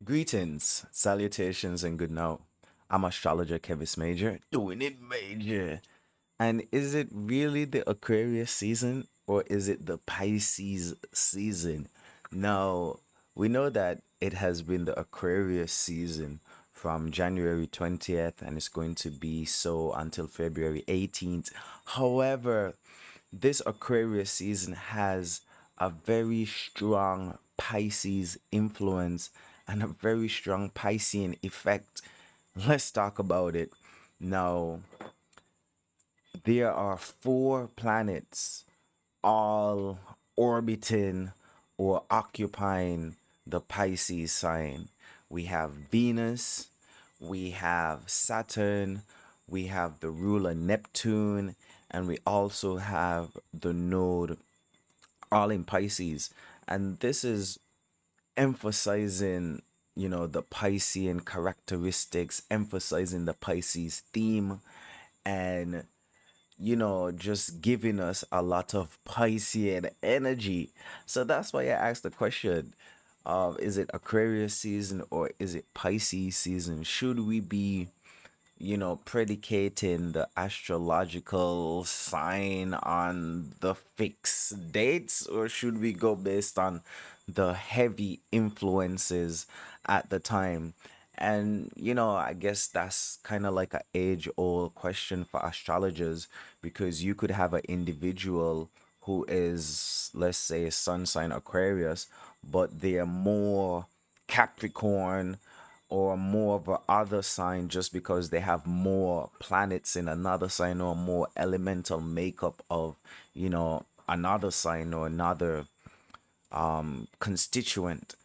Greetings, salutations, and good now. I'm astrologer Kevis Major, doing it major. And is it really the Aquarius season or is it the Pisces season? Now, we know that it has been the Aquarius season from January 20th and it's going to be so until February 18th. However, this Aquarius season has a very strong Pisces influence and a very strong Piscean effect. Let's talk about it. Now, there are four planets all orbiting or occupying the Pisces sign. We have Venus, we have Saturn, we have the ruler Neptune, and we also have the node all in Pisces. And this is emphasizing, the Piscean characteristics, emphasizing the Pisces theme, and just giving us a lot of Piscean energy. So that's why I asked the question of is it Aquarius season or is it Pisces season? Should we be, predicating the astrological sign on the fixed dates, or should we go based on the heavy influences at the time? And, I guess that's kind of like an age old question for astrologers because you could have an individual who is, let's say, sun sign Aquarius, but they're more Capricorn or more of a other sign just because they have more planets in another sign or more elemental makeup of another sign or another constituent.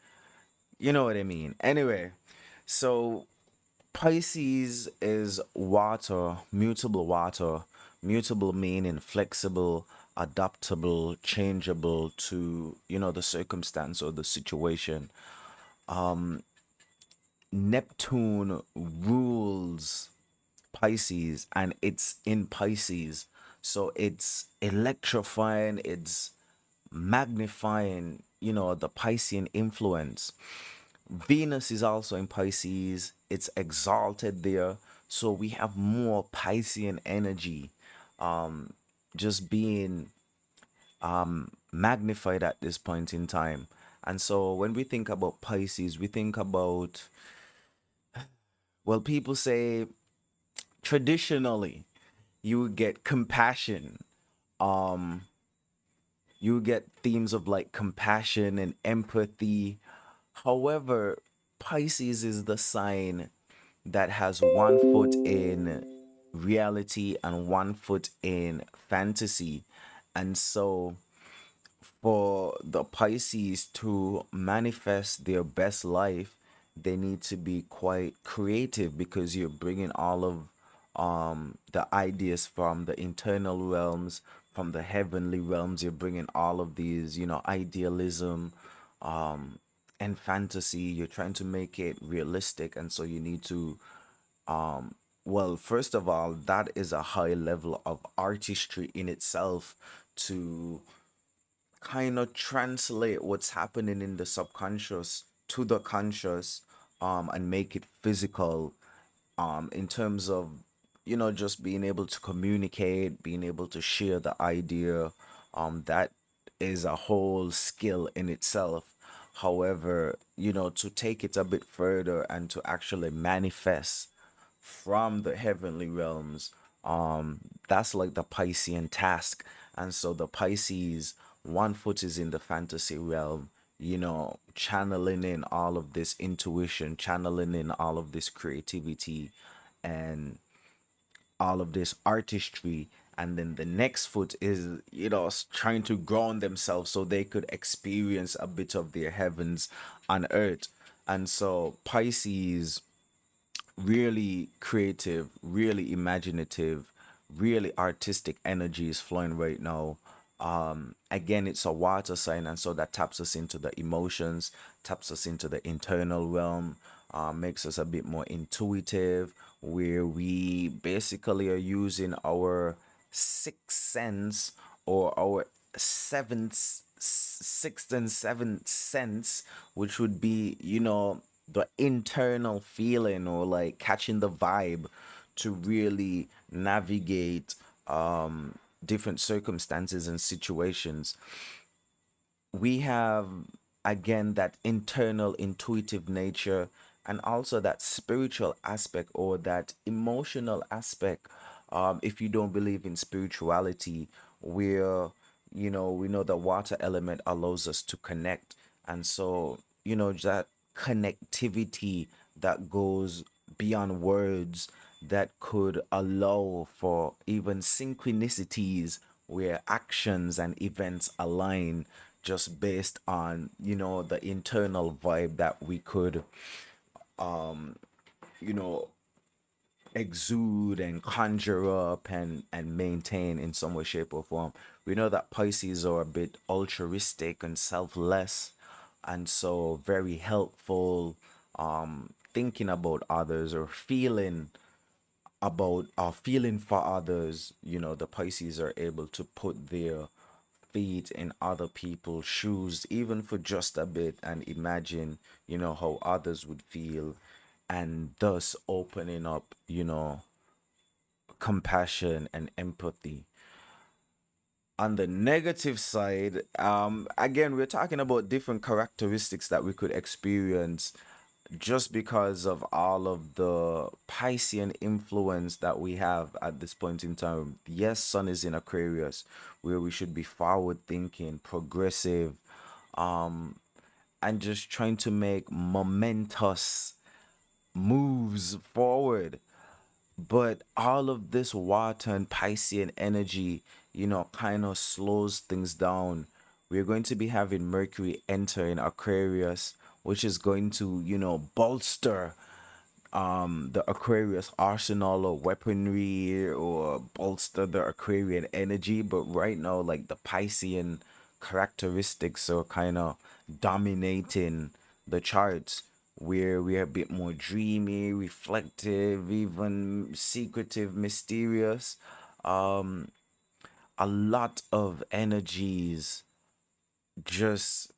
You know what I mean? Anyway, so Pisces is water, mutable meaning flexible, adaptable, changeable to the circumstance or the situation. Neptune rules Pisces and it's in Pisces. So it's electrifying, it's magnifying, the Piscean influence. Venus is also in Pisces, it's exalted there. So we have more Piscean energy just being magnified at this point in time. And so when we think about Pisces, we think about, well, people say traditionally you would get compassion, um you would get themes of like compassion and empathy. However, Pisces is the sign that has one foot in reality and one foot in fantasy. And so for the Pisces to manifest their best life, they need to be quite creative because you're bringing all of the ideas from the internal realms, from the heavenly realms. You're bringing all of these, idealism and fantasy. You're trying to make it realistic, and so you need to well, first of all, that is a high level of artistry in itself to kind of translate what's happening in the subconscious to the conscious and make it physical in terms of just being able to communicate, being able to share the idea. That is a whole skill in itself. However, to take it a bit further and to actually manifest from the heavenly realms, that's like the Piscean task. And so the Pisces, one foot is in the fantasy realm, channeling in all of this intuition, channeling in all of this creativity and all of this artistry. And then the next foot is, trying to ground themselves so they could experience a bit of their heavens on earth. And so Pisces, really creative, really imaginative, really artistic energy is flowing right now. Again, it's a water sign, and so that taps us into the emotions, taps us into the internal realm, makes us a bit more intuitive, where we basically are using our sixth sense or our sixth and seventh sense, which would be, the internal feeling or like catching the vibe to really navigate different circumstances and situations. We have again that internal intuitive nature, and also that spiritual aspect or that emotional aspect. If you don't believe in spirituality, where we know the water element allows us to connect, and so that connectivity that goes beyond words, that could allow for even synchronicities where actions and events align just based on the internal vibe that we could you know exude and conjure up and maintain in some way, shape, or form. We know that Pisces are a bit altruistic and selfless, and so very helpful, thinking about others or feeling for others. The Pisces are able to put their feet in other people's shoes, even for just a bit, and imagine, how others would feel, and thus opening up, compassion and empathy. On the negative side, again, we're talking about different characteristics that we could experience just because of all of the Piscean influence that we have at this point in time. Yes, Sun is in Aquarius, where we should be forward thinking, progressive, and just trying to make momentous moves forward. But all of this water and Piscean energy, kind of slows things down. We're going to be having Mercury enter in Aquarius, which is going to, bolster the Aquarius arsenal or weaponry, or bolster the Aquarian energy. But right now, like, the Piscean characteristics are kind of dominating the charts, where we are a bit more dreamy, reflective, even secretive, mysterious. Um, a lot of energies just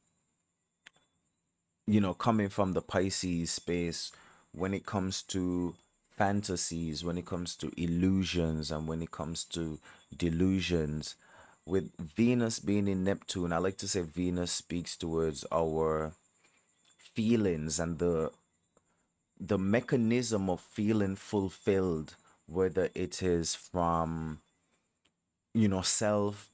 coming from the Pisces space when it comes to fantasies, when it comes to illusions, and when it comes to delusions. With Venus being in Neptune, I like to say Venus speaks towards our feelings and the mechanism of feeling fulfilled, whether it is from self,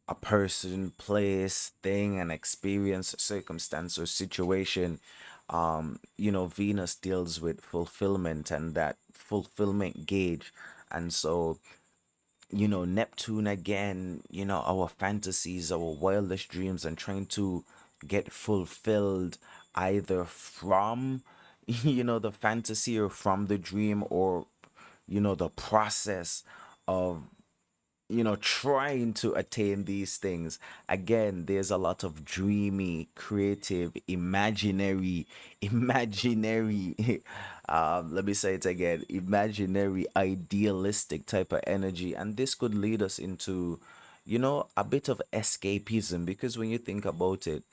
a person, place, thing, an experience, circumstance, or situation. Venus deals with fulfillment and that fulfillment gauge. And so, Neptune again, our fantasies, our wildest dreams, and trying to get fulfilled either from, the fantasy, or from the dream, or, the process of trying to attain these things. Again, there's a lot of dreamy, creative, imaginary, let me say it again, imaginary, idealistic type of energy. And this could lead us into, a bit of escapism, because when you think about it,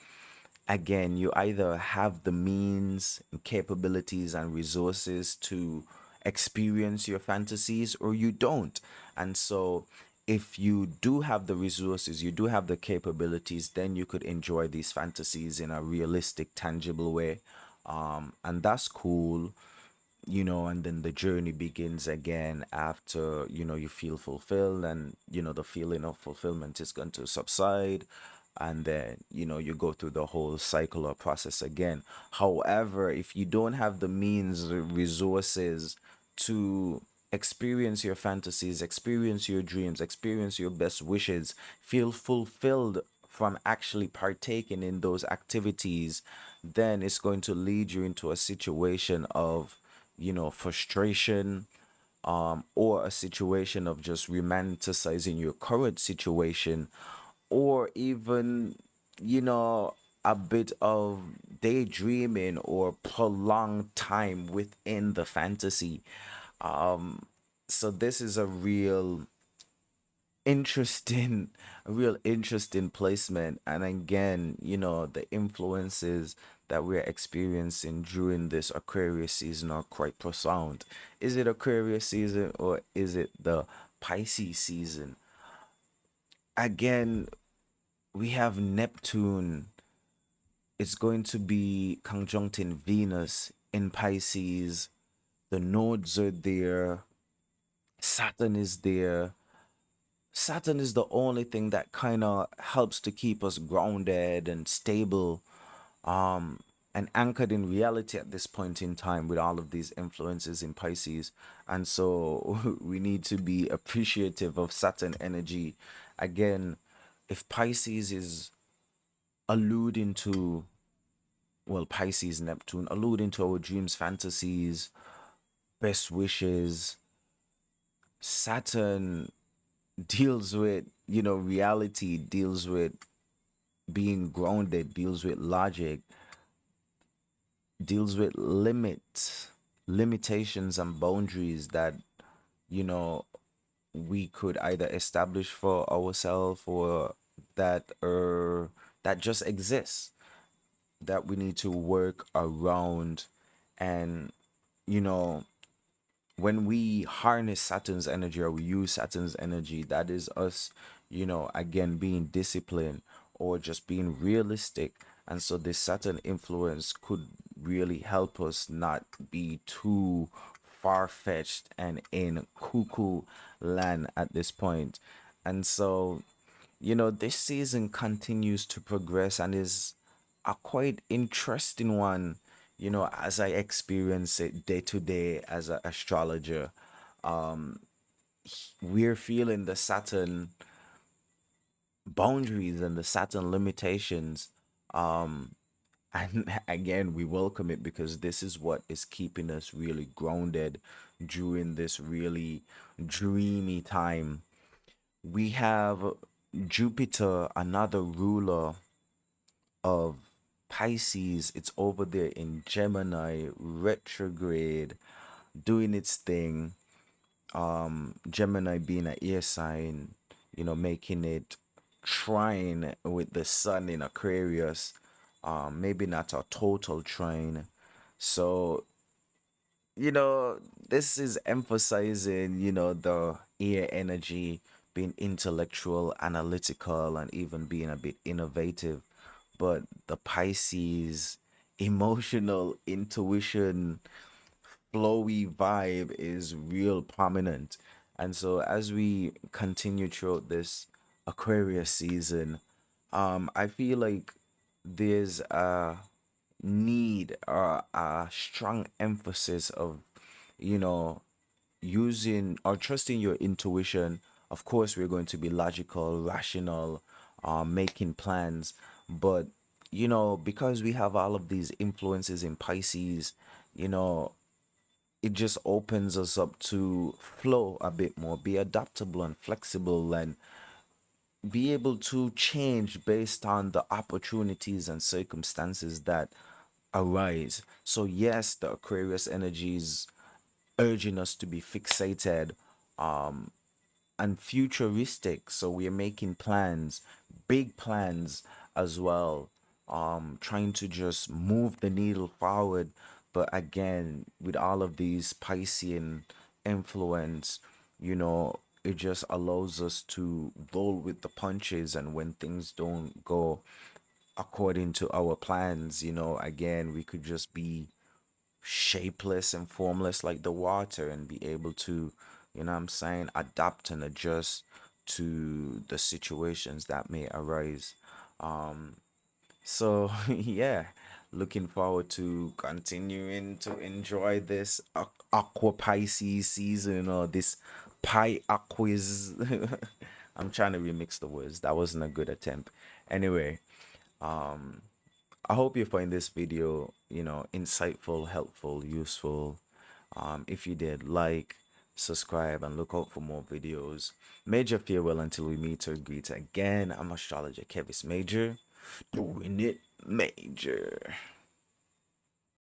again, you either have the means, capabilities, and resources to experience your fantasies, or you don't. And so, if you do have the resources, you do have the capabilities, then you could enjoy these fantasies in a realistic, tangible way. And that's cool. And then the journey begins again after, you feel fulfilled, and, the feeling of fulfillment is going to subside. And then, you go through the whole cycle or process again. However, if you don't have the means, the resources to experience your fantasies, experience your dreams, experience your best wishes, feel fulfilled from actually partaking in those activities, then it's going to lead you into a situation of, frustration, or a situation of just romanticizing your current situation, or even, you know, a bit of daydreaming or prolonged time within the fantasy. So this is a real interesting, a real interesting placement. And again, the influences that we're experiencing during this Aquarius season are quite profound. Is it Aquarius season or is it the Pisces season? Again, we have Neptune. It's going to be conjuncting Venus in Pisces. The nodes are there. Saturn is there. Saturn is the only thing that kind of helps to keep us grounded and stable, um, and anchored in reality at this point in time with all of these influences in Pisces. And so we need to be appreciative of Saturn energy. Again, if Pisces is alluding to, well, Pisces, Neptune, alluding to our dreams, fantasies, best wishes, Saturn deals with, reality, deals with being grounded, deals with logic, deals with limitations and boundaries that, you know, we could either establish for ourselves or that just exists that we need to work around. And you know when we harness Saturn's energy or we use Saturn's energy, that is us, again, being disciplined or just being realistic. And so this Saturn influence could really help us not be too far fetched and in cuckoo land at this point. And so, this season continues to progress and is a quite interesting one, as I experience it day to day as an astrologer. Um, we're feeling the Saturn boundaries and the Saturn limitations. Um, and again, we welcome it because this is what is keeping us really grounded during this really dreamy time. We have Jupiter, another ruler of Pisces. It's over there in Gemini, retrograde, doing its thing. Gemini being an air sign, making it trine with the sun in Aquarius. Maybe not a total trine. So, this is emphasizing, the air energy, being intellectual, analytical, and even being a bit innovative. But the Pisces, emotional intuition, flowy vibe is real prominent. And so as we continue throughout this Aquarius season, I feel like there's a need or a strong emphasis of, you know, using or trusting your intuition. Of course, we're going to be logical, rational, making plans, but because we have all of these influences in Pisces, you know, it just opens us up to flow a bit more, be adaptable and flexible, and be able to change based on the opportunities and circumstances that arise. So, yes, the Aquarius energy is urging us to be fixated, um, and futuristic. So we are making plans, big plans as well, trying to just move the needle forward. But again, with all of these Piscean influence, it just allows us to roll with the punches. And when things don't go according to our plans, again, we could just be shapeless and formless like the water and be able to, what I'm saying, adapt and adjust to the situations that may arise. Um, so yeah, looking forward to continuing to enjoy this Aqua Pisces season or this Pi Aquas. I'm trying to remix the words. That wasn't a good attempt. Anyway, um, I hope you find this video, insightful, helpful, useful. If you did, like, subscribe, and look out for more videos. Major farewell until we meet or greet again. I'm astrologer Kevis Major, doing it major.